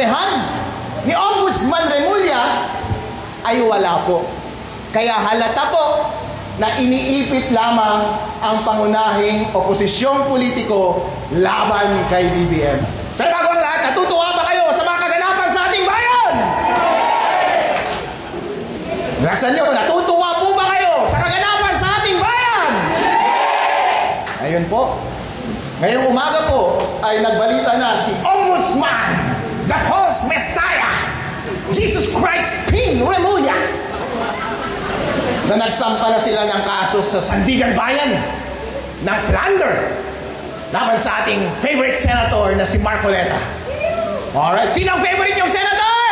basehan ni Ombudsman Remulla ay wala po. Kaya halata po na iniipit lamang ang pangunahing oposisyong politiko laban kay BBM. Pero bago ang lahat, natutuwa ba kayo sa mga kaganapan sa ating bayan? Laksan nyo, natutuwa po ba kayo sa kaganapan sa ating bayan? Ayun po. Ngayong umaga po ay nagbalita na si Ombudsman, the false Messiah, Jesus Christ King Remulla, na nagsampa na sila ng kaso sa Sandigan Bayan ng plunder laban sa ating favorite senator na si Marcoleta. Alright, sino ang favorite yung senator?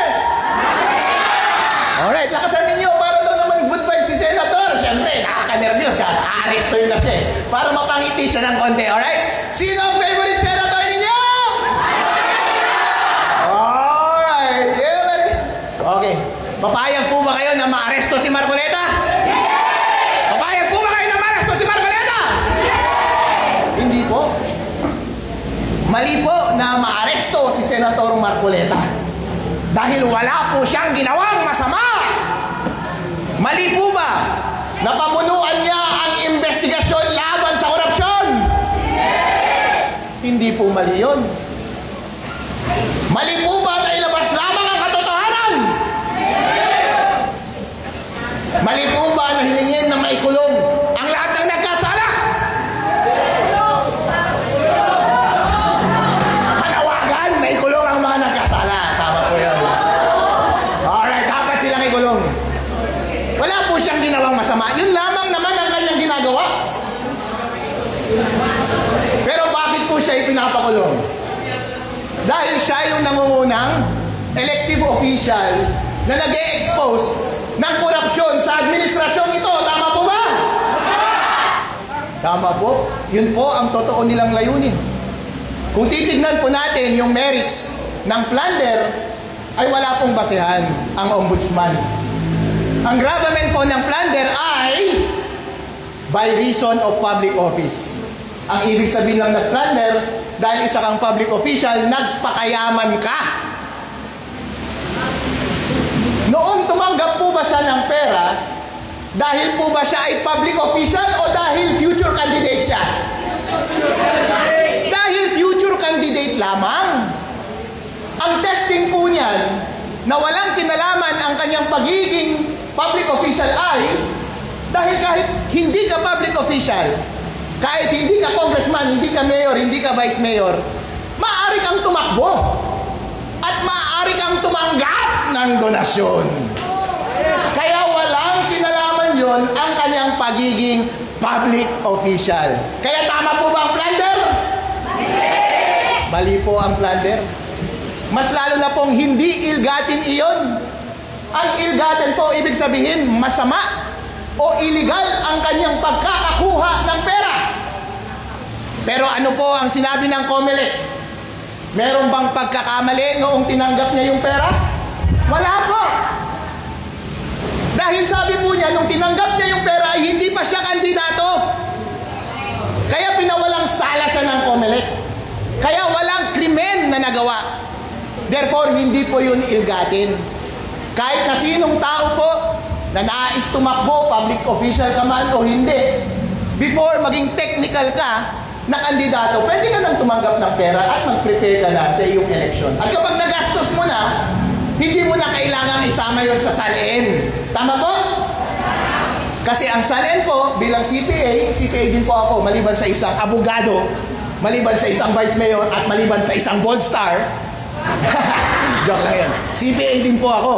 Alright, lakasan ninyo para daw naman good vibes si senator. Siyempre, nakaka-nervyos ka, aarestoy na siya para mapangiti siya ng konti. Alright, sino ang favorite senator ninyo? Alright, okay, papayag po ba kayo na ma-aresto si Marcoleta? Papayag po ba kayo na ma-aresto si Marcoleta? Hindi po. Mali po na maaresto si Senator Marcoleta dahil wala po siyang ginawang masama. Mali po ba na pamunuan niya ang investigasyon laban sa korupsyon? Hindi po mali yun. Mali po ba na ilabas lamang ang katotohanan? Mali po ba na hilingin na maikulong ang lahat ng nagkasala? Manawagan, maikulong ang mga nagkasala. Tama po yun. Alright, dapat silang ikulong. Wala po siyang ginawang masama. Yun lamang naman ang kanyang ginagawa. Pero bakit po siya ipinapakulong? Dahil siya yung nangungunang elective official na nag-e-expose ng korupsyon sa administrasyong ito. Tama po ba? Tama po. Yun po ang totoo nilang layunin. Kung titignan po natin yung merits ng plunder, ay wala pong basehan ang ombudsman. Ang gravamen po ng plunder ay by reason of public office. Ang ibig sabihin lang ng plunder, dahil isa kang public official, nagpakayaman ka. Noong tumanggap po ba siya ng pera, dahil po ba siya ay public official o dahil future candidate siya? Dahil future candidate lamang. Ang testing po niyan, na walang kinalaman ang kanyang pagiging public official ay, dahil kahit hindi ka public official, kahit hindi ka congressman, hindi ka mayor, hindi ka vice mayor, maaari kang tumakbo at maaari kang tumanggap ng donasyon. Kaya walang kinalaman yon ang kanyang pagiging public official. Kaya tama po ba ang plunder? Mali po ang plunder. Mas lalo na pong hindi ilgatin iyon. Ang ilgatin po, ibig sabihin, masama o illegal ang kanyang pagkakakuha ng pera. Pero ano po ang sinabi ng COMELEC? Meron bang pagkakamali noong tinanggap niya yung pera? Wala po. Dahil sabi po niya, nung tinanggap niya yung pera ay hindi pa siya kandidato. Kaya pinawalang sala siya ng COMELEC. Kaya walang krimen na nagawa. Therefore, hindi po yun ilgatin. Kahit na sinong tao po na nais tumakbo, public official ka man o hindi, before maging technical ka na kandidato, pwede ka nang tumanggap ng pera at mag-prepare ka na sa iyong election. At kapag nagastos mo na, hindi mo na kailangang isama yon sa SALN. Tama po? Kasi ang SALN po, bilang CPA din po ako, maliban sa isang abogado, maliban sa isang vice mayor, at maliban sa isang gold star, joke lang yan. CPA din po ako,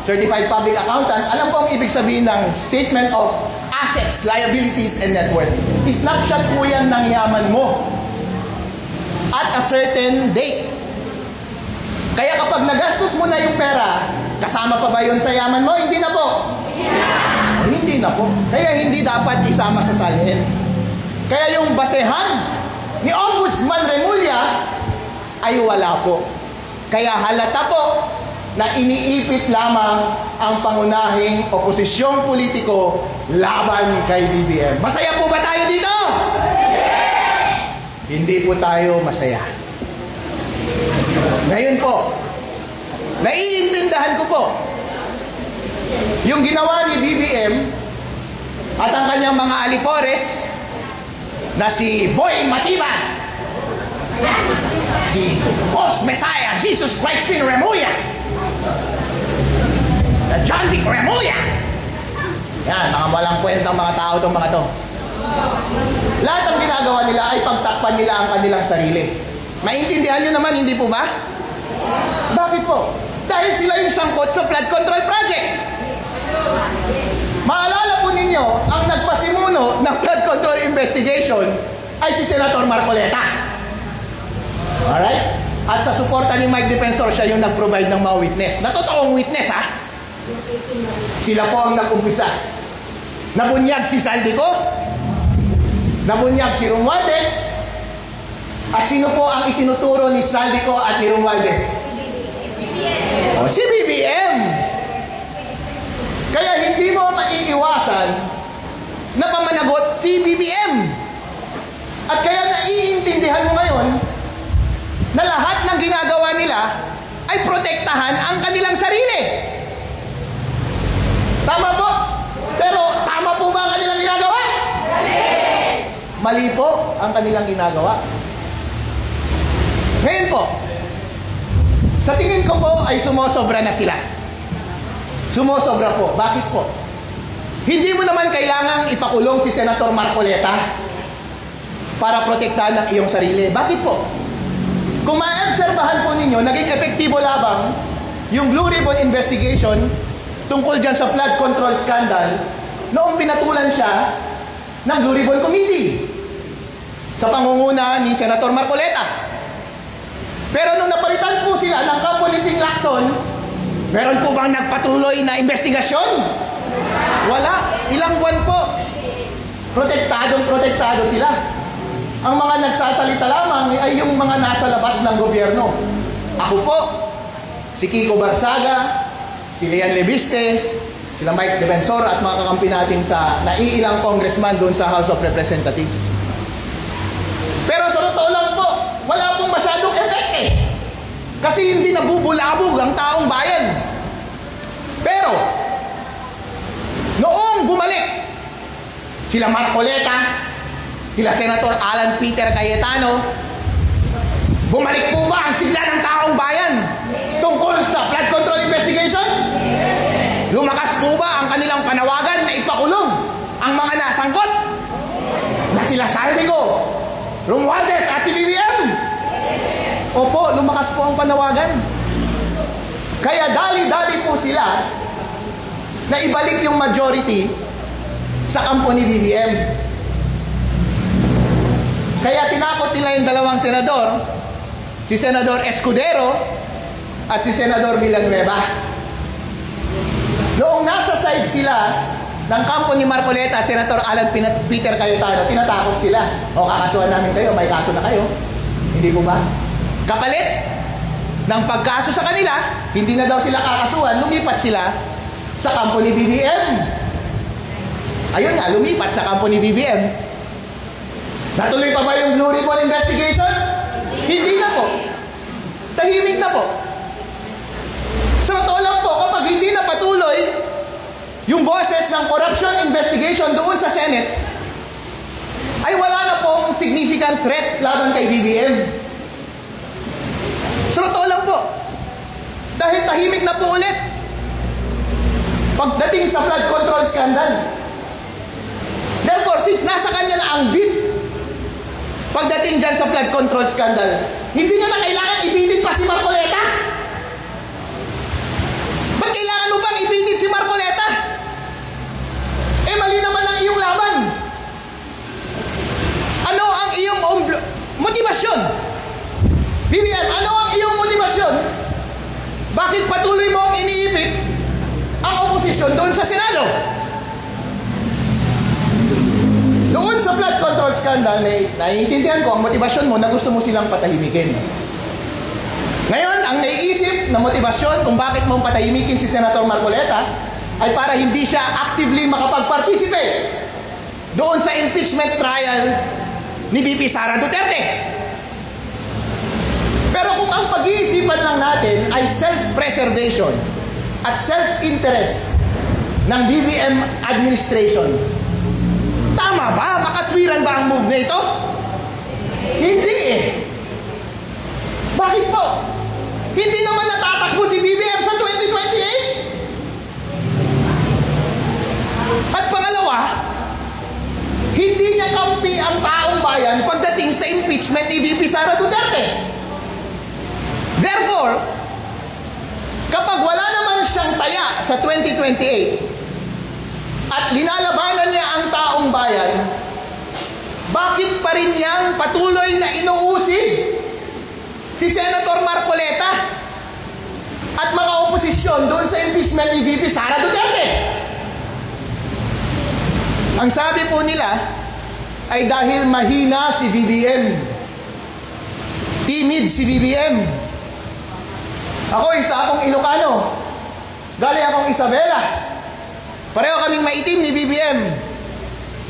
Certified Public Accountant. Alam ko ang ibig sabihin ng Statement of Assets, Liabilities, and Net Worth. Snapshot po yan ng yaman mo at a certain date. Kaya kapag nagastos mo na yung pera, kasama pa ba yun sa yaman mo? Hindi na po. Yeah. Hindi na po. Kaya hindi dapat isama sa SALN. Kaya yung basehan ni Ombudsman Remulla ay wala po. Kaya halata po na iniipit lamang ang pangunahing oposisyong politiko laban kay BBM. Masaya po ba tayo dito? Hindi po tayo masaya. Ngayon po, Naiintindihan ko po yung ginawa ni BBM at ang kanyang mga alipores na si Boy Matiban, si False Messiah, Jesus Christ Pin Remulla, na John Vic Remulla. Yan, mga walang kwentang mga tao itong mga to. Lahat ng ginagawa nila ay pagtakpan nila ang kanilang sarili. Maintindihan nyo naman, hindi po ba? Bakit po? Dahil sila yung sangkot sa flood control project. Maalala po ninyo, ang nagpasimuno ng flood control investigation ay si Senator Marcoleta. Alright? At sa suporta ni Mike Defensor, siya yung nag-provide ng mga witness. Na totoong witness, ha? Sila po ang nag-umpisa. Nabunyag si Saldico, nabunyag si Romualdez, at sino po ang itinuturo ni Saldico at ni Romualdez? O, si BBM. Kaya hindi mo maiiwasan na pamanagot si BBM. At kaya naiintindihan mo ngayon na lahat ng ginagawa nila ay protektahan ang kanilang sarili. Tama po? Pero tama po ba ang kanilang ginagawa? Mali po ang kanilang ginagawa. Ngayon po, sa tingin ko po ay sumosobra na sila. Sumosobra po. Bakit po? Hindi mo naman kailangang ipakulong si Senator Marcoleta para protektahan ang iyong sarili. Bakit po? Kung maobserbahan po ninyo, naging epektibo labang yung Blue Ribbon investigation tungkol dyan sa flood control scandal noong pinatulan siya ng Blue Ribbon Committee sa pangunguna ni Senator Marcoleta. Pero nung napalitan po sila ng kampo ni Ping Lacson, meron po bang nagpatuloy na investigasyon? Wala. Ilang buwan po. Protektado sila. Ang mga nagsasalita lamang ay yung mga nasa labas ng gobyerno. Ako po, si Kiko Barsaga, si Lian Leviste, sila Mike Defensor at mga kakampi natin sa naiilang congressman doon sa House of Representatives. Pero sa totoo lang po, wala pong masyadong effect eh. Kasi hindi nabubulabog ang taong bayan. Pero, noong bumalik, sila Marcoleta, sila Senator Alan Peter Cayetano, bumalik po ba ang sigla ng taong bayan tungkol sa flood control investigation? Lumakas po ba ang kanilang panawagan na ipakulong ang mga nasangkot? Na sila Saldico, Romualdez at si BBM? Opo, lumakas po ang panawagan. Kaya dali-dali po sila na ibalik yung majority sa kampo ni BBM. Kaya tinakot nila yung dalawang senador, si Senador Escudero at si Senador Villanueva. Noong nasa side sila ng kampo ni Marcoleta, Senator Alan Peter Cayetano, tinatakot sila. O, kakasuhan namin kayo, may kaso na kayo. Hindi po ba? Kapalit ng pagkaso sa kanila, hindi na daw sila kakasuhan, lumipat sila sa kampo ni BBM. Ayun nga, lumipat sa kampo ni BBM. Natuloy pa ba yung Blue Ribbon investigation? Hindi na po. Tahimik na po. Sa totoo lang po, kapag hindi na patuloy yung boses ng corruption investigation doon sa Senate, ay wala na pong significant threat laban kay BBM. Sa totoo lang po. Dahil tahimik na po ulit pagdating sa flood control scandal. Therefore, since nasa kanya na ang beat pagdating dyan sa flood control scandal, hindi niya na kailangan ibitin pa si Marcoleta. Ba't kailangan mo bang ibitin si Marcoleta? Eh, mali naman ang iyong laban. Ano ang iyong motivasyon? BBM, ano ang iyong motivasyon? Bakit patuloy mo ang iniibig ang oposisyon doon sa Senado? Doon sa flood control scandal, naiintindihan ko ang motivasyon mo na gusto mo silang patahimikin. Ngayon, ang naiisip na motivasyon kung bakit mong patahimikin si Senator Marcoleta ay para hindi siya actively makapag-participate doon sa impeachment trial ni VP Sara Duterte. Pero kung kung ang pag-iisipan lang natin ay self-preservation at self-interest ng BBM administration, tama ba? Makatwiran ba ang move na ito? Hindi eh. Bakit po? Hindi naman natatakbo si BBM sa 2028? At pangalawa, hindi niya kampi ang taong bayan pagdating sa impeachment ni VP Sara Duterte. Therefore, kapag wala naman siyang taya sa 2028 at linalabanan niya ang taong bayan, bakit pa rin niyang patuloy na inuusig si Senator Marcoleta at mga oposisyon doon sa impeachment ni VP Sara Duterte? Ang sabi po nila ay dahil mahina si BBM. Timid si BBM. Ako, isa akong Ilocano. Galing akong Isabela. Pareho kaming maitim ni BBM.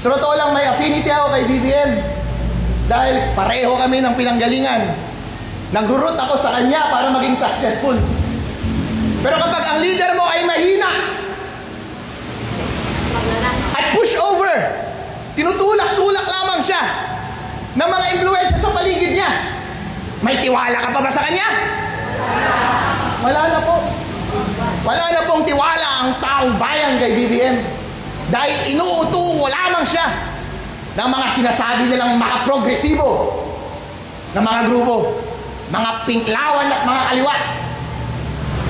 Sa totoo lang, may affinity ako kay BBM. Dahil pareho kami ng pinanggalingan. Nag-root ako sa kanya para maging successful. Pero kapag ang leader mo ay mahina at push over, tinutulak-tulak lamang siya ng mga influensya sa paligid niya, may tiwala ka pa ba sa kanya? Wala na po. Wala na pong tiwala ang taong bayan kay BBM. Dahil inuuto lamang siya ng mga sinasabi nilang makaprogresibo na mga grupo, mga pinklawan at mga kaliwa.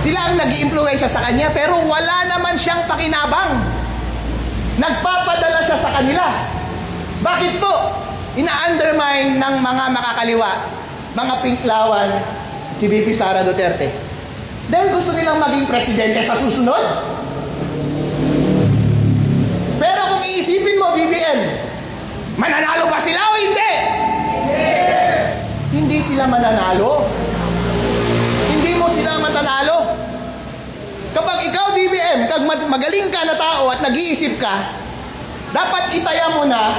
Sila ang nag-iimpluwensya sa kanya, pero wala naman siyang pakinabang. Nagpapadala siya sa kanila. Bakit po? Ina-undermine ng mga makakaliwa, mga pinklawan, si VP Sara Duterte. Dahil gusto nilang maging presidente sa susunod. Pero kung iisipin mo, BBM, mananalo ba sila o hindi? Hindi sila mananalo. Hindi mo sila matanalo. Kapag ikaw, BBM, kag magaling ka na tao at nag-iisip ka, dapat itaya mo na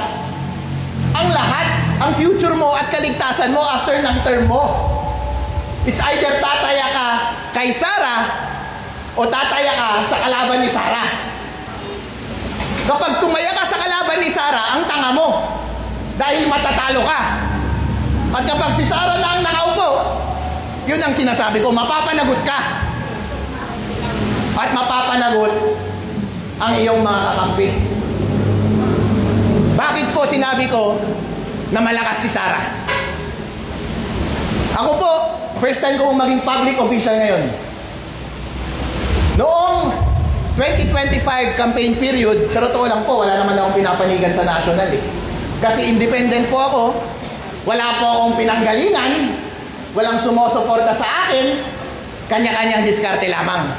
ang lahat, ang future mo at kaligtasan mo after ng term mo. It's either tataya ka kay Sara o tataya ka sa kalaban ni Sara. Kapag tumaya ka sa kalaban ni Sara, ang tanga mo. Dahil matatalo ka. At kapag si Sara lang nakaupo, yun ang sinasabi ko, mapapanagot ka. At mapapanagot ang iyong mga kakampi. Bakit po sinabi ko na malakas si Sara? Ako po, first time ko maging public official ngayon. Noong 2025 campaign period, sa totoo lang po, wala naman akong pinapanigan sa national eh. Kasi independent po ako, wala po akong pinanggalingan, walang sumusuporta sa akin, kanya-kanyang diskarte lamang.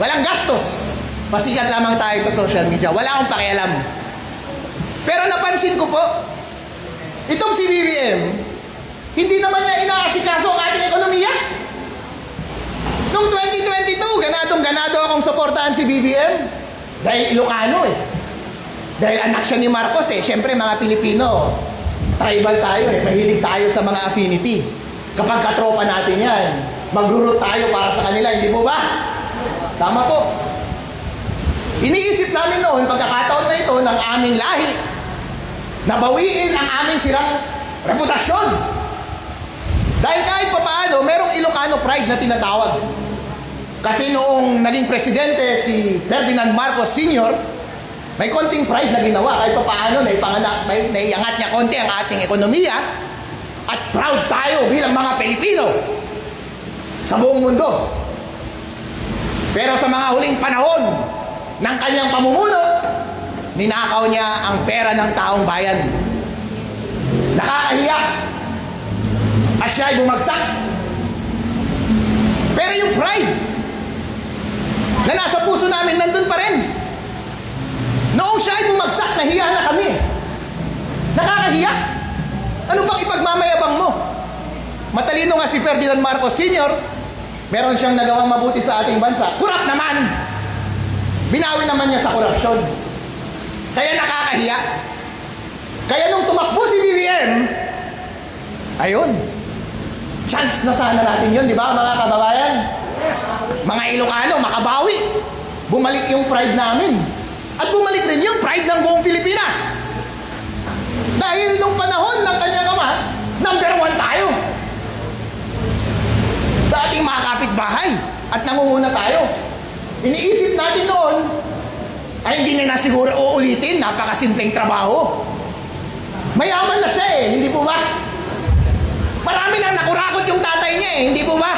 Walang gastos. Pasikat lamang tayo sa social media. Wala akong pakialam. Pero napansin ko po, itong si BBM, hindi naman niya inaasikaso ang ating ekonomiya. Noong 2022, ganadong-ganado akong suportahan si BBM. Dahil Ilocano eh. Dahil anak siya ni Marcos eh. Siyempre mga Pilipino, tribal tayo eh. Mahilig tayo sa mga affinity. Kapag katropa natin yan, mag-root tayo para sa kanila, hindi mo ba? Tama po. Iniisip namin noon, pagkakataon na ito ng aming lahi, nabawiin ang aming sirang reputasyon. Dahil kahit papaano, merong Ilocano pride na tinatawag. Kasi noong naging presidente si Ferdinand Marcos Sr., may konting pride na ginawa. Kahit papaano, naiangat niya konti ang ating ekonomiya at proud tayo bilang mga Pilipino sa buong mundo. Pero sa mga huling panahon ng kanyang pamumuno, ninakaw niya ang pera ng taong bayan. Nakakahiya. At siya ay bumagsak. Pero yung pride na nasa puso namin, nandun pa rin. Noong siya ay bumagsak, nahiya na kami. Nakakahiya. Ano bang ipagmamayabang mo? Matalino nga si Ferdinand Marcos Sr., meron siyang nagawang mabuti sa ating bansa. Kurap naman! Binawi naman niya sa korupsyon. Kaya nakakahiya. Kaya nung tumakbo si BBM, ayun, chance na sana natin yun, di ba mga kababayan? Mga Ilocano, makabawi. Bumalik yung pride namin. At bumalik rin yung pride ng buong Pilipinas. Dahil nung panahon ng kanyang ama, number 1 tayo. Sa ating mga kapitbahay. At nangunguna tayo. Iniisip natin noon, ay hindi na siguro uulitin, napakasimpleng trabaho. Mayaman na siya eh, hindi po ba? Marami nang nakurakot yung tatay niya eh, hindi po ba?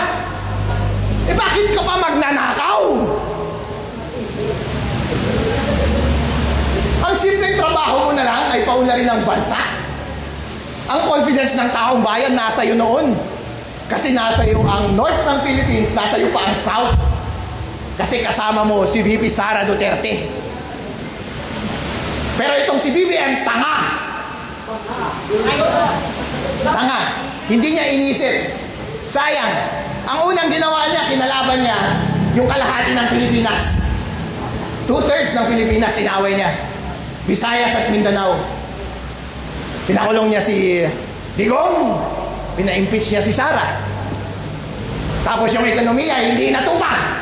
Eh bakit ka pa magnanakaw? Ang simpleng trabaho mo na lang ay paunlarin ng bansa. Ang confidence ng taong bayan nasa iyo noon. Kasi nasa iyo ang north ng Philippines, nasa iyo pa ang south. Kasi kasama mo si VP Sara Duterte. Pero itong si BBM, tanga. Tanga. Hindi niya inisip. Sayang. Ang unang ginawa niya, kinalaban niya yung kalahati ng Pilipinas. 2/3 ng Pilipinas, inaway niya. Visayas at Mindanao. Pinakulong niya si Digong. Pina-impeach niya si Sara. Tapos yung ekonomiya, hindi natupad.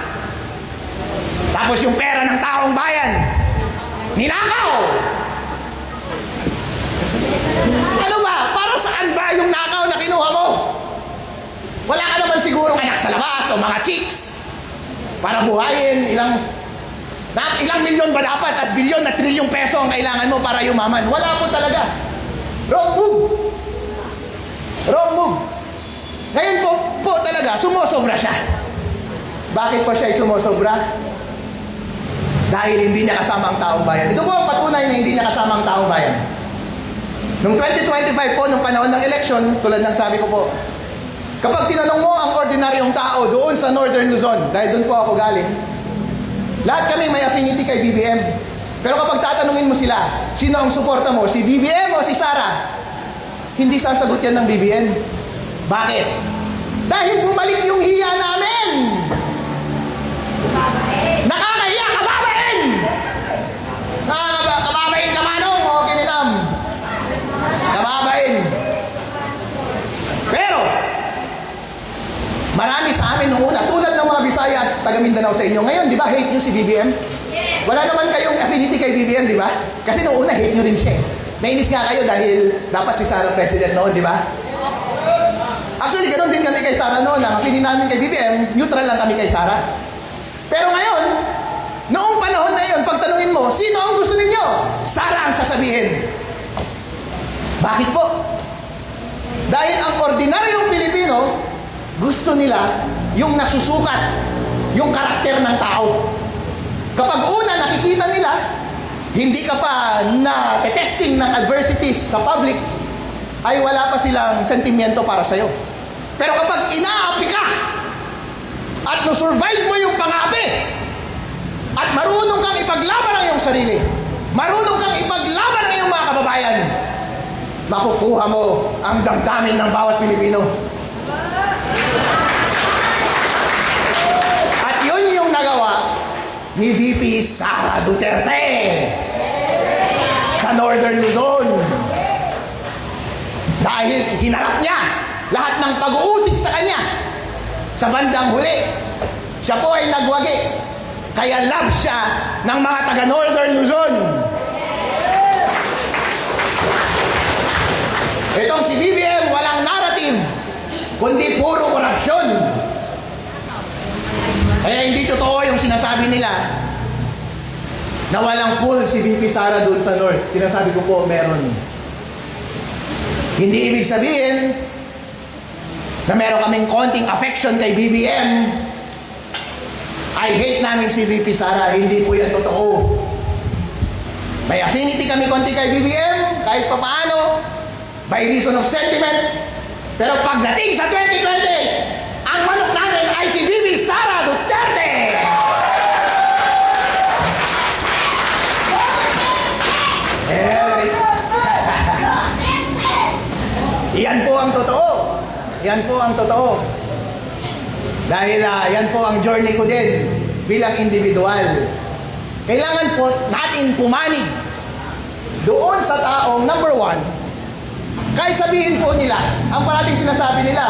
Tapos yung pera ng taong bayan, ninakaw! Ano ba? Para saan ba yung nakaw na kinuha mo? Wala ka naman sigurong anak sa labas o mga chicks para buhayin. Ilang milyon ba dapat at bilyon at trilyong peso ang kailangan mo para yumaman? Wala po talaga. Wrong move. Wrong move. Ngayon po talaga, sumosobra siya. Bakit po siya sumosobra? Dahil hindi niya kasama ang taong bayan. Ito po ang patunay na hindi niya kasama ang taong bayan. Noong 2025 po, nung panahon ng eleksyon, tulad ng sabi ko po, kapag tinanong mo ang ordinaryong tao doon sa Northern Luzon, dahil doon po ako galing, lahat kami may affinity kay BBM. Pero kapag tatanungin mo sila, sino ang suporta mo? Si BBM o si Sara? Hindi sasagot yan ng BBM. Bakit? Dahil bumalik yung hiya namin! Nakakahiya! Kababain! Kababain ka manong o kininam? Kababain! Pero, marami sa amin nung una, tulad ng mga Bisaya at taga Mindanao sa inyo. Ngayon, di ba, hate nyo si BBM? Wala naman kayong affinity kay BBM, di ba? Kasi nung una, hate nyo rin siya. Nainis nga kayo dahil dapat si Sara president noon, di ba? Actually, ganoon din kami kay Sara noon. Ang affinity namin kay BBM, neutral lang kami kay Sara. Pero ngayon, noong panahon na yun, pagtanungin mo, sino ang gusto ninyo? Sara ang sasabihin. Bakit po? Dahil ang ordinaryong Pilipino, gusto nila yung nasusukat, yung karakter ng tao. Kapag una nakikita nila, hindi ka pa na-testing ng adversities sa public, ay wala pa silang sentimiento para sa'yo. Pero kapag inaapi ka, at no-survive mo yung pangapi, at marunong kang ipaglaban ang iyong sarili, marunong kang ipaglaban ang iyong mga kababayan, makukuha mo ang damdamin ng bawat Pilipino. At yun yung nagawa ni VP Sara Duterte sa Northern Luzon. Dahil hinarap niya lahat ng pag-uusig sa kanya. Sa bandang huli, siya po ay nagwagi. Kaya love siya ng mga taga Northern Luzon. Itong si BBM, walang narrative, kundi puro korupsyon. Kaya hindi totoo yung sinasabi nila na walang pull si VP Sara doon sa North. Sinasabi ko po, meron. Hindi ibig sabihin na meron kaming konting affection kay BBM. I hate namin si VP Sara. Hindi po yan totoo. May affinity kami konti kay BBM, kahit pa paano, by reason of sentiment. Pero pagdating sa 2020, ang manok namin ay si VP Sara Duterte! Yan po ang totoo. Yan po ang totoo. Dahil yan po ang journey ko din bilang individual. Kailangan po natin pumanig doon sa taong number one. Kahit sabihin po nila, ang parating sinasabi nila,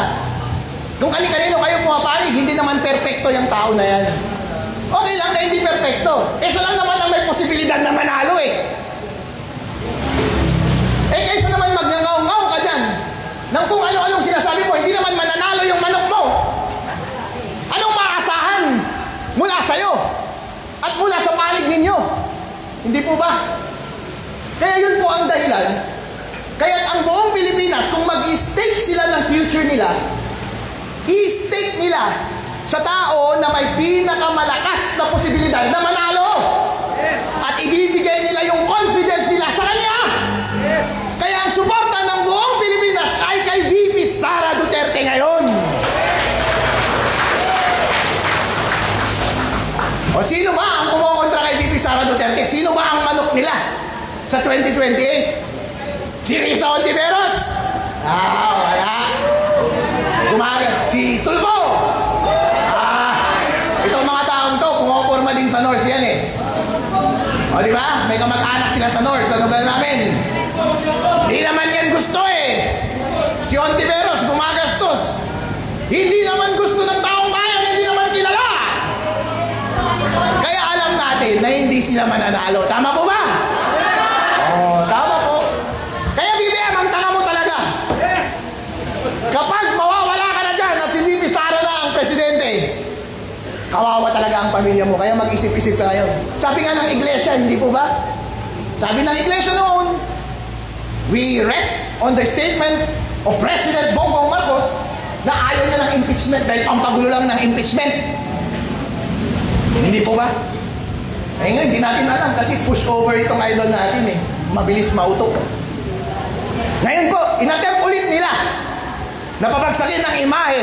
Kung kani-kanino kayo pumapanig, hindi naman perpekto yung tao na yan. Okay lang na hindi perpekto. Siya lang naman ang may posibilidad na manalo eh. Kaysa naman magnangaw-ngaw ka dyan nang kung ano-anong sinasabi mo, hindi naman mananalo yung manok mo. Anong maasahan mula sa'yo at mula sa panig ninyo? Hindi po ba? Kaya yun po ang dahilan. Kaya ang buong Pilipinas, kung mag-stake sila ng future nila, i-stake nila sa tao na may pinakamalakas na posibilidad na manalo. At ibibigay nila yung confidence nila sa kanya. Kaya ang suporta ng buong Pilipinas ay kay VP Sara Duterte ngayon. O sino ba ang kumokontra kay VP Sara Duterte? Sino ba ang manok nila sa 2028? Si Risa Ontiveros? Wala. Si Tulfo? Itong mga taong to, pumaporma din sa North yan eh. O di ba? May kamag-anak sila sa North, sa lugar namin. Di naman yan gusto eh. Si Ontiveros gumagastos. Hindi naman gusto ng taong bayan, hindi naman kilala. Kaya alam natin na hindi sila mananalo. Tama po ba? Tama po. Kaya BBM, ang tanga mo talaga. Kapag mawawala ka na dyan at si VP Sara na ang presidente, kawawa talaga ang pamilya mo. Kaya mag-isip-isip ka ngayon. Sabi nga ng iglesia, hindi po ba? Sabi ng iglesia noon, we rest on the statement of President Bongbong Marcos na ayaw niya ng impeachment dahil pampagulo lang ng impeachment. Hindi po ba? Ngayon, hindi natin alam kasi push over itong idol natin eh. Mabilis mautok. Ngayon po, inattempt ulit nila na pabagsakin ng imahe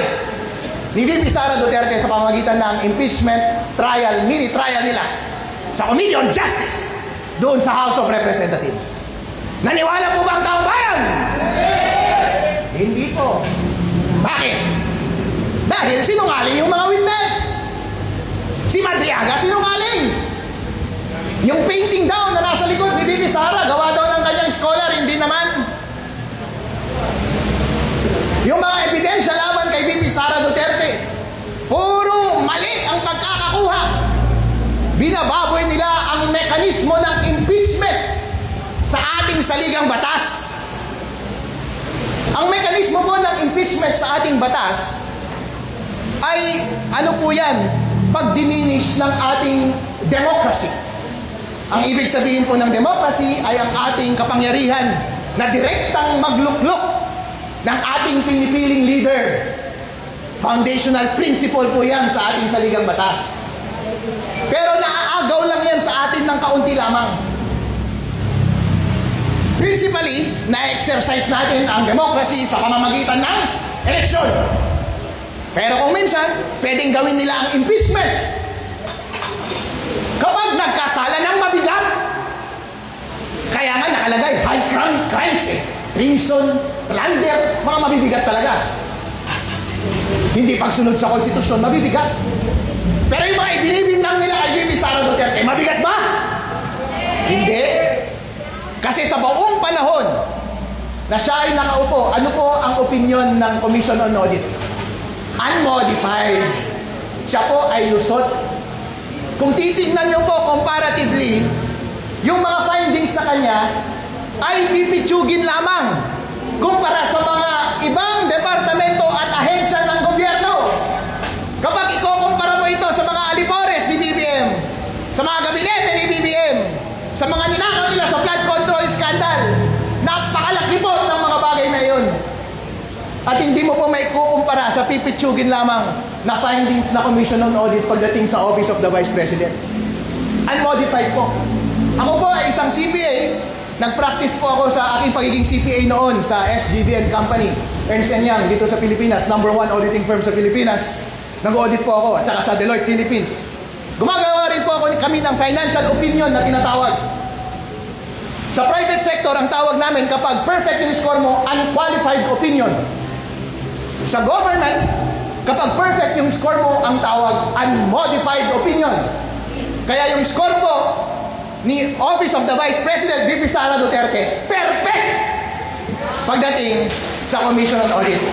ni VP Sara Duterte sa pamamagitan ng impeachment trial, mini-trial nila sa Committee on Justice doon sa House of Representatives. Naniwala po ba ang taong bayan? Hindi po. Bakit? Dahil sinungaling yung mga witness. Si Madriaga sinungaling. Yung painting daw na nasa likod ni VP Sara, gawa daw ng kanyang scholar, hindi naman. Yung mga ebidensya laban kay VP Sara Duterte, puro mali ang pagkakakuha. Binababoy nila ang mekanismo ng impeachment sa ating saligang batas. Ang mekanismo po ng impeachment sa ating batas ay ano po yan? Pag-diminish ng ating democracy. Ang ibig sabihin po ng democracy ay ang ating kapangyarihan na direktang magluklok ng ating pinipiling leader. Foundational principle po yan sa ating saligang batas. Pero naaagaw lang yan sa atin ng kaunti lamang. Principally, na-exercise natin ang democracy sa pamamagitan ng eleksyon. Pero kung minsan, pwedeng gawin nila ang impeachment kapag nagkasala ng mabigat. Kaya nga nakalagay, high crimes eh. Treason, plunder, mga mabibigat talaga. Hindi pagsunod sa konstitusyon, mabibigat. Pero yung mga ibinibintang nila kay VP Sara Duterte, mabigat ba? Hindi. Kasi sa buong panahon na siya ay nakaupo, ano po ang opinion ng Commission on Audit? Unmodified. Siya po ay lusot. Kung titignan nyo po comparatively, yung mga findings sa kanya ay pipitsugin lamang kumpara sa mga ibang departamento at ahensya ng gobyerno. Kapag ikukumpara mo ito sa mga alipores ni BBM, sa mga gabinete ni BBM, sa mga ninakaw nila sa flood control scandal, napakalaki po ng mga bagay na iyon. At hindi mo po may kukumpara sa pipitsugin lamang na findings na Commission on Audit pagdating sa Office of the Vice President. Unmodified po. Ako po ay isang CPA. Nag-practice po ako sa aking pagiging CPA noon sa SGV & Company, Ernst & Young, dito sa Pilipinas, number 1 auditing firm sa Pilipinas. Nag-audit po ako at saka sa Deloitte Philippines. Gumagawa rin po kami ng financial opinion na tinatawag. Sa private sector, ang tawag namin kapag perfect yung score mo, unqualified opinion. Sa government, kapag perfect yung score mo, ang tawag unmodified opinion. Kaya yung score po ni Office of the Vice President VP Sara Duterte, perfect pagdating sa Commission on Audit.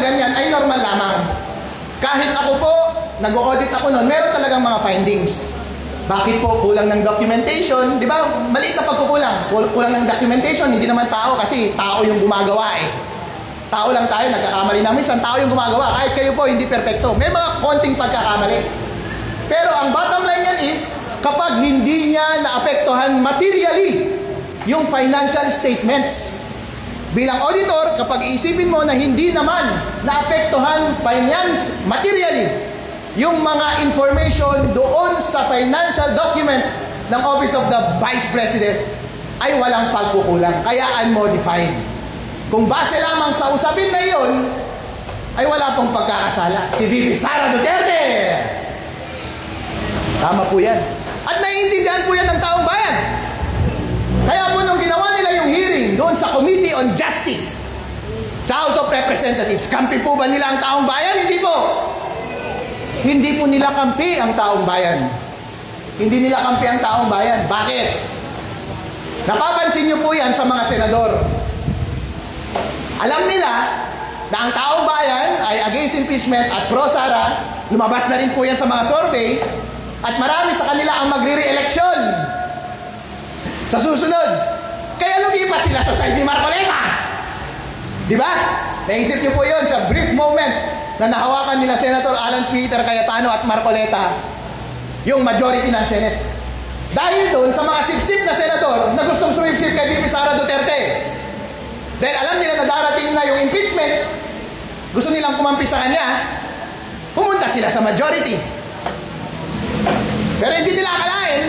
ganyan ay normal lamang. Kahit ako po, nag-audit ako noon, meron talagang mga findings. Bakit po kulang ng documentation? Di ba? Maliit na pagkukulang. Kulang ng documentation, hindi naman tao kasi tao yung gumagawa eh. Tao lang tayo, nagkakamali namin. Isang tao yung gumagawa. Kahit kayo po, hindi perfecto. May mga konting pagkakamali. Pero ang bottom line yan is, kapag hindi niya naapektuhan materially yung financial statements. Bilang auditor, kapag iisipin mo na hindi naman naapektuhan materially yung mga information doon sa financial documents ng Office of the Vice President, ay walang pagkukulang. Kaya unmodified. Kung base lamang sa usapin na iyon, ay wala pong pagkakasala. Si VP Sara Duterte! Tama po yan. At naiintindihan po yan ng taong bayan. Kaya po nung ginawa nila yung hearing doon sa Committee on Justice sa House of Representatives, kampi po ba nila ang taong bayan? Hindi po. Hindi po nila kampi ang taong bayan. Hindi nila kampi ang taong bayan. Bakit? Napapansin niyo po yan sa mga senador. Alam nila na ang taong bayan ay against impeachment at pro-Sara. Lumabas na rin po yan sa mga survey. At marami sa kanila ang magre-re-eleksyon sa susunod. Kaya lumipat sila sa side ni Marcoleta. Di ba? Naisip niyo po yun sa brief moment na nahawakan nila Senator Alan Peter Cayetano at Marcoleta yung majority ng Senate. Dahil doon sa mga sip-sip na senador na gustong sumipsip kay VP Sara Duterte. Dahil alam nila na darating na yung impeachment, gusto nilang kumampi sa kanya, pumunta sila sa majority. Pero hindi nila akalain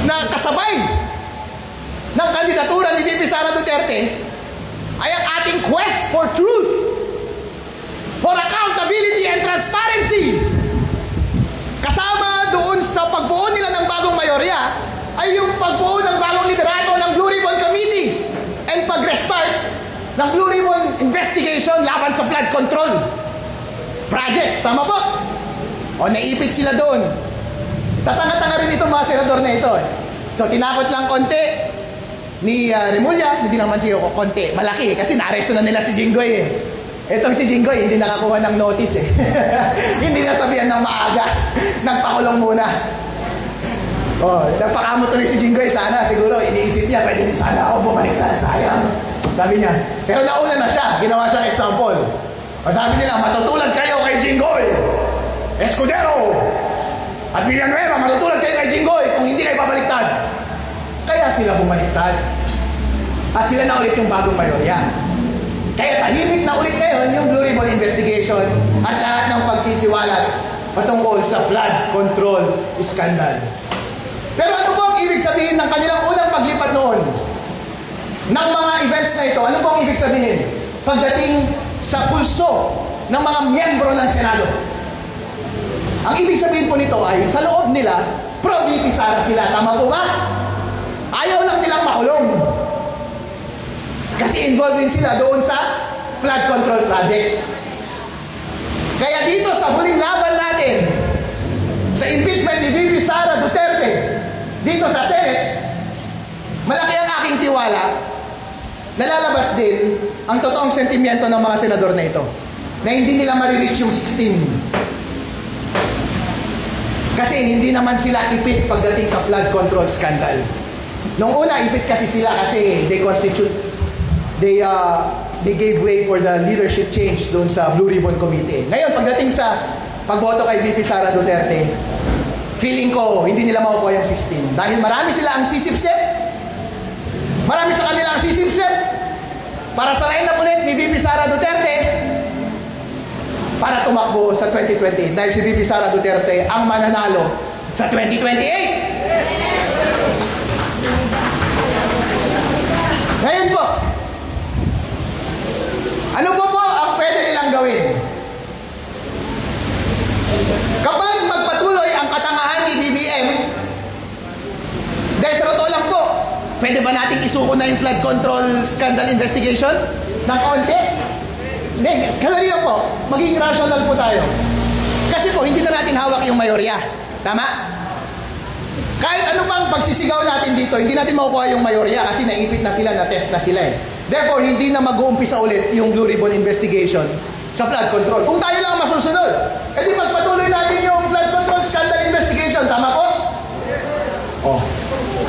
na kasabay ng kandidatura ni VP Sara Duterte ay ang ating quest for truth, for accountability and transparency. Kasama doon sa pagbuo nila ng bagong mayorya ay yung pagbuo ng bagong liderato ng Blue Ribbon Committee and pag-restart ng Blue Ribbon investigation laban sa flood control projects. Tama po? O naipit sila doon. Tatanga-tanga rin itong mga senador na ito. So tinakot lang konti ni Remulla, hindi naman siya konti, malaki kasi naaresto na nila si Jinggoy eh. Etong si Jinggoy hindi nakakuha ng notice eh. Hindi na sabihan ng maaga, nagpakulong muna. Oh, nagpakamot tuloy si Jinggoy, sana siguro iniisip niya, pwede din sana ako bumaliktad, sayang. Sabi niya, pero nauna na siya, ginawa siyang example. O sabi nila, matutulad kayo kay Jinggoy, Escudero, at Villanueva, matutulad kayo kay Jinggoy kung hindi kayo babaliktad. Kaya sila bumaliktad. At sila na ulit yung bagong mayorya. Kaya tahimik na ulit ngayon yung Blue Ribbon investigation at lahat ng pagkisiwalat patungkol sa flood control scandal. Pero ano po ang ibig sabihin ng kanilang unang paglipat noon ng mga events na ito? Ano po ang ibig sabihin? Pagdating sa pulso ng mga miyembro ng Senado. Ang ibig sabihin po nito ay sa loob nila, pro-VP Sara sila. Tama po ba? Ayaw lang nilang makulong. Kasi involved din sila doon sa flood control project. Kaya dito sa huling laban natin, sa impeachment ni VP Sara Duterte, dito sa Senate, malaki ang aking tiwala, nalalabas din ang totoong sentimiento ng mga senador na ito, na hindi nila marireach yung 16. Kasi hindi naman sila ipit pagdating sa flood control scandal. Nung una, ipit kasi sila kasi they gave way for the leadership change doon sa Blue Ribbon Committee. Ngayon, pagdating sa pagboto kay VP Sara Duterte, feeling ko, hindi nila makukuha yung 16. Dahil marami sila ang sisipsip. Marami sa kanila ang sisipsip. Para sa line up ulit ni VP Sara Duterte para tumakbo sa 2020. Dahil si VP Sara Duterte ang mananalo sa 2028. Ngayon po, ano po ang pwede nilang gawin? Kapag magpatuloy ang katangahan ni BBM, dahil sa totoo lang po, pwede ba nating isuko na yung flood control scandal investigation ng konti? Hindi, kalariyan po, maging rational po tayo. Kasi po, hindi na natin hawak yung mayorya. Tama? Kahit ano pang pagsisigaw natin dito, hindi natin makukuha yung mayorya kasi naipit na sila, na-test na sila eh. Therefore, hindi na mag-uumpisa ulit yung Blue Ribbon investigation sa flood control. Kung tayo lang ang masusunod, edi pagpatuloy natin yung flood control scandal investigation. Tama po? Oh.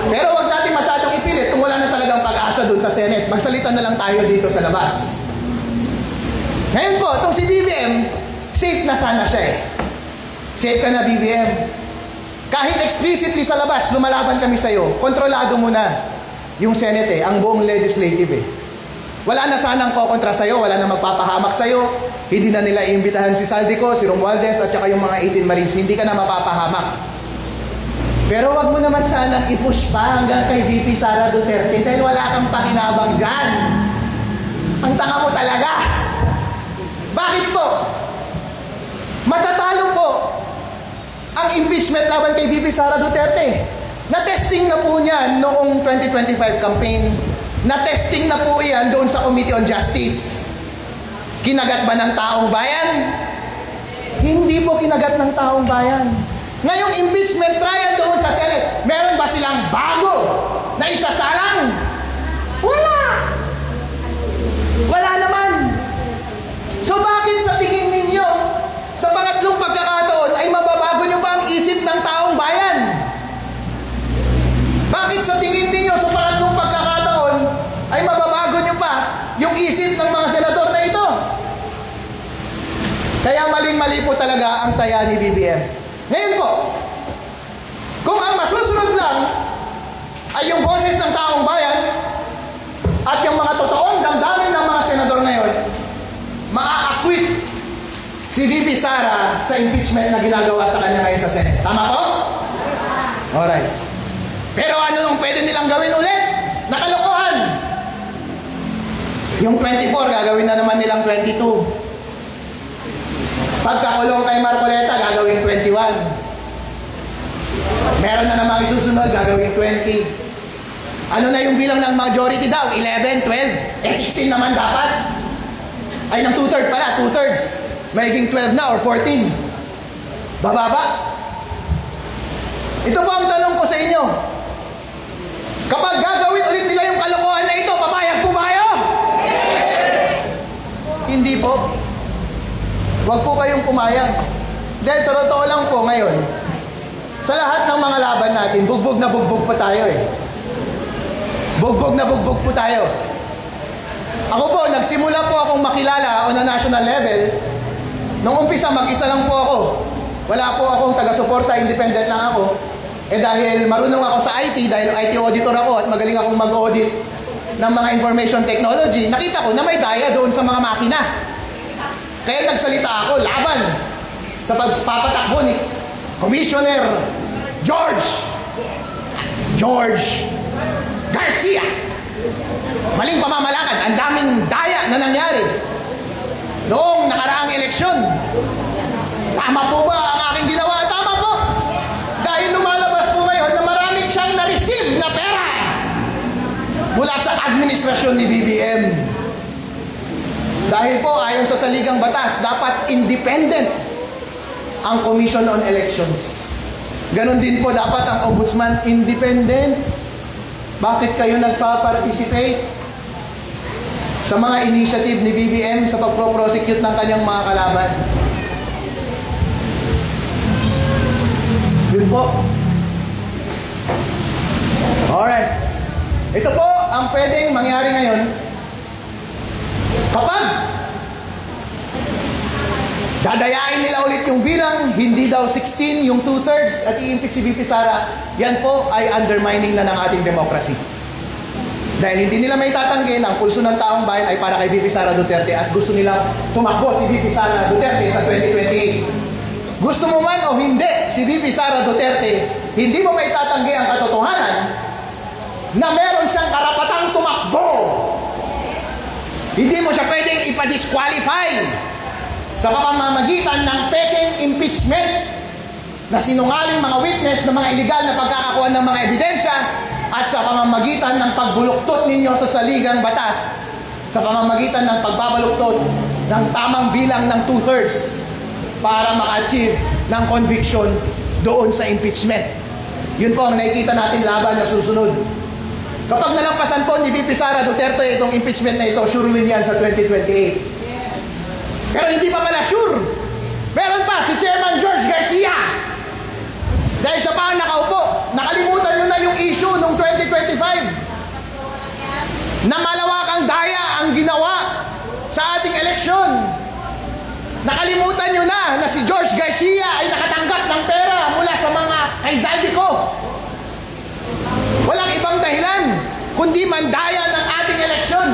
Pero wag natin masyadong ipilit kung wala na talagang pag-asa dun sa Senate. Magsalita na lang tayo dito sa labas. Ngayon po, itong si BBM, safe na sana siya eh. Safe ka na, BBM. Kahit explicitly sa labas, lumalaban kami sa'yo, kontrolado mo na yung Senate eh, ang buong legislative eh. Wala na sanang kokontra sa'yo, wala na magpapahamak sa'yo, hindi na nila iimbitahan si Saldico, si Romualdez, at saka yung mga 18 Marines, hindi ka na mapapahamak. Pero wag mo naman sanang i-push pa hanggang kay VP Sara Duterte dahil wala kang pakinabang dyan. Ang tanga mo talaga. Bakit po? Matatalo po ang impeachment laban kay VP Sara Duterte. Na-testing na po niyan noong 2025 campaign. Na-testing na po yan doon sa Committee on Justice. Kinagat ba ng taong bayan? Hindi po kinagat ng taong bayan. Ngayong impeachment trial doon sa Senate, meron ba silang bago na isasalang? Wala! Wala naman. So bakit sa tingin ninyo, sa pangatlong pagkakataon ay mababago nyo ba ang isip ng taong bayan? Bakit sa tingin ninyo sa pangatlong pagkakataon ay mababago nyo pa yung isip ng mga senador na ito? Kaya maling-mali po talaga ang taya ni BBM. Ngayon po, kung ang masusunod lang ay yung boses ng taong bayan at yung mga totoong damdamin ng mga senador ngayon, maa-acquit si VP Sara sa impeachment na ginagawa sa kanya ngayon sa Senate. Tama po? Alright. Pero ano nung pwede nilang gawin ulit? Nakalokohan! Yung 24, gagawin na naman nilang 22. Pagkakulong kay Marcoleta, gagawin 21. Meron na namang isusunod, gagawin 20. Ano na yung bilang ng majority daw? 11, 12? 16 naman dapat? Ay, ng 2/3 pala, 2/3. Magiging 12 na or 14. Bababa. Ito po ang tanong ko sa inyo. Kapag gagawin ulit nila yung kalokohan na ito, papayag po ba kayo? Hindi po. Huwag po kayong pumayag. Dahil sa totoo lang po ngayon, sa lahat ng mga laban natin, bugbog na bugbog po tayo eh. Bugbog na bugbog po tayo. Ako po, nagsimula po akong makilala on a national level. Nung umpisa, mag-isa lang po ako. Wala po akong taga-suporta, independent lang ako. Eh dahil marunong ako sa IT, dahil IT auditor ako at magaling akong mag-audit ng mga information technology, nakita ko na may daya doon sa mga makina. Kaya nagsalita ako laban sa pagpapatakbo ni Commissioner George Garcia. Maling pamamalakad, ang daming daya na nangyari noong nakaraang eleksyon. Tama po ba ang aking ginawa? Tama po. Dahil lumalabas po ngayon na maraming siyang na-receive na pera mula sa administrasyon ni BBM. Dahil po ayon sa saligang batas, dapat independent ang Commission on Elections. Ganon din po dapat ang Ombudsman independent. Bakit kayo nagpa-participate sa mga initiative ni BBM sa pagpro-prosecute ng kanyang mga kalaban? Yun po. Alright. Ito po ang pwedeng mangyari ngayon kapag dadayain nila ulit yung bilang, hindi daw 16, yung 2/3 at i-impeach si VP Sara, yan po ay undermining na ng ating democracy. Dahil hindi nila may tatanggi ang pulso ng taong bayan ay para kay VP Sara Duterte at gusto nilang tumakbo si VP Sara Duterte sa 2028. Gusto mo man o hindi, si VP Sara Duterte, hindi mo may tatanggi ang katotohanan na meron siyang karapatang tumakbo. Hindi mo siya pwedeng ipa-disqualify sa pamamagitan ng peking impeachment na sinungaling mga witness ng mga illegal na pagkakakuha ng mga ebidensya at sa pamamagitan ng pagbuluktot ninyo sa saligang batas, sa pamamagitan ng pagbabaluktot ng tamang bilang ng 2/3 para maka-achieve ng conviction doon sa impeachment. Yun po ang nakikita natin laban na susunod. Kapag nalampasan po ni VP Sara Duterte itong impeachment na ito, sure win yan sa 2028. Pero hindi pa pala sure. Meron pa si Chairman George Garcia. Dahil siya pa ang nakaupo. Nakalimutan nyo na yung issue noong 2025 na malawakang daya ang ginawa sa ating eleksyon. Nakalimutan nyo na si George Garcia ay nakatanggap ng pera mula sa mga kaisaldi ko. Walang ibang dahilan kundi mandaya ng ating eleksyon.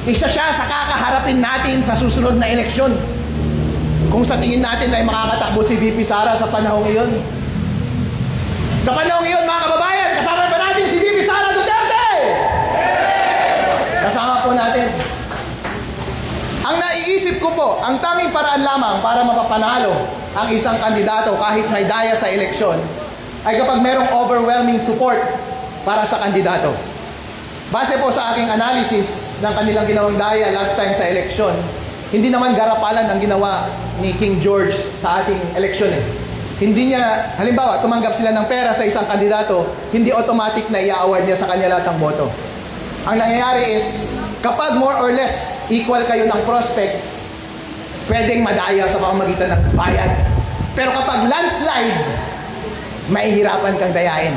Isa siya sa kakaharapin natin sa susunod na eleksyon. Kung sa tingin natin ay makakatakbo si VP Sara sa panahong iyon. Sa panahong iyon, mga kababayan, kasama pa natin si VP Sara Duterte! Kasama po natin. Ang naiisip ko po, ang tanging paraan lamang para mapapanalo ang isang kandidato kahit may daya sa eleksyon ay kapag merong overwhelming support para sa kandidato. Base po sa aking analysis ng kanilang ginawang daya last time sa eleksyon, hindi naman garapalan ang ginawa ni King George sa ating eleksyon eh. Hindi niya, halimbawa, tumanggap sila ng pera sa isang kandidato, hindi automatic na i-award niya sa kanya lahat ng boto. Ang nangyayari is, kapag more or less equal kayo ng prospects, pwedeng madaya sa pamamagitan ng bayad. Pero kapag landslide, mahihirapan kang dayain.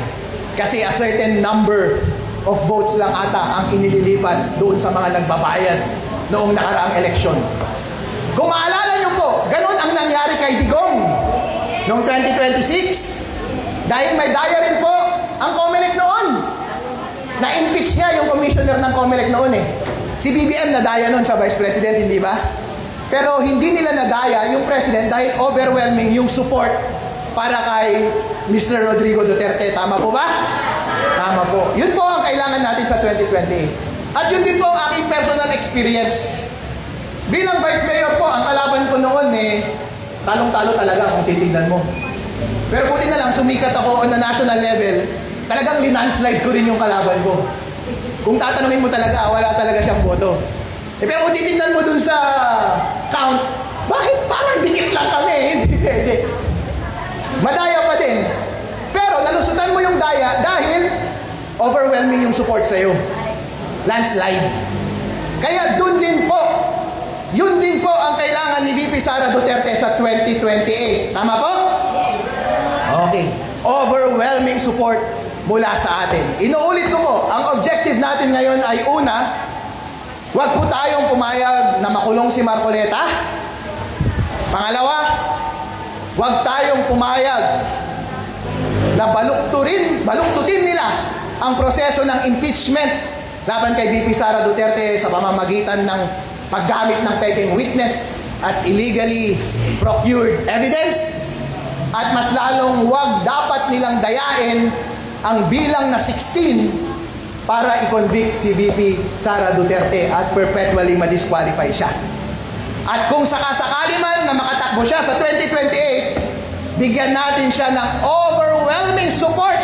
Kasi a certain number of votes lang ata ang inililipat doon sa mga nagbabayad noong nakaraang eleksyon. Kung maalala niyo po, ganun ang nangyari kay Digong noong 2026. Dahil may daya rin po ang COMELEC noon. Na-impeach niya yung commissioner ng COMELEC noon eh. Si BBM nadaya noon sa Vice President, hindi ba? Pero hindi nila nadaya yung President dahil overwhelming yung support para kay Mr. Rodrigo Duterte. Tama po ba? Tama po. Yun po ang kailangan natin sa 2028. At yun din po ang aking personal experience. Bilang Vice Mayor po, ang kalaban ko noon talong-talo talaga kung titignan mo. Pero buti na lang, sumikat ako on a national level, talagang linandslide ko rin yung kalaban ko. Kung tatanungin mo talaga, wala talaga siyang boto. Pero kung titignan mo dun sa count, bakit parang dikit lang kami? Hindi pwede. Madaya pa din. Pero nalusutan mo yung daya dahil overwhelming yung support sa'yo. Landslide. Kaya yun din po ang kailangan ni VP Sara Duterte sa 2028. Tama po? Okay. Overwhelming support mula sa atin. Inuulit ko po, ang objective natin ngayon ay una, huwag po tayong pumayag na makulong si Marcoleta. Pangalawa, huwag tayong pumayag na baluktutin nila ang proseso ng impeachment laban kay VP Sara Duterte sa pamamagitan ng paggamit ng peking witness at illegally procured evidence. At mas lalong huwag dapat nilang dayain ang bilang na 16 para i-convict si VP Sara Duterte at perpetually ma-disqualify siya. At kung sakasakali man na makatakbo siya sa 2028, bigyan natin siya ng overwhelming support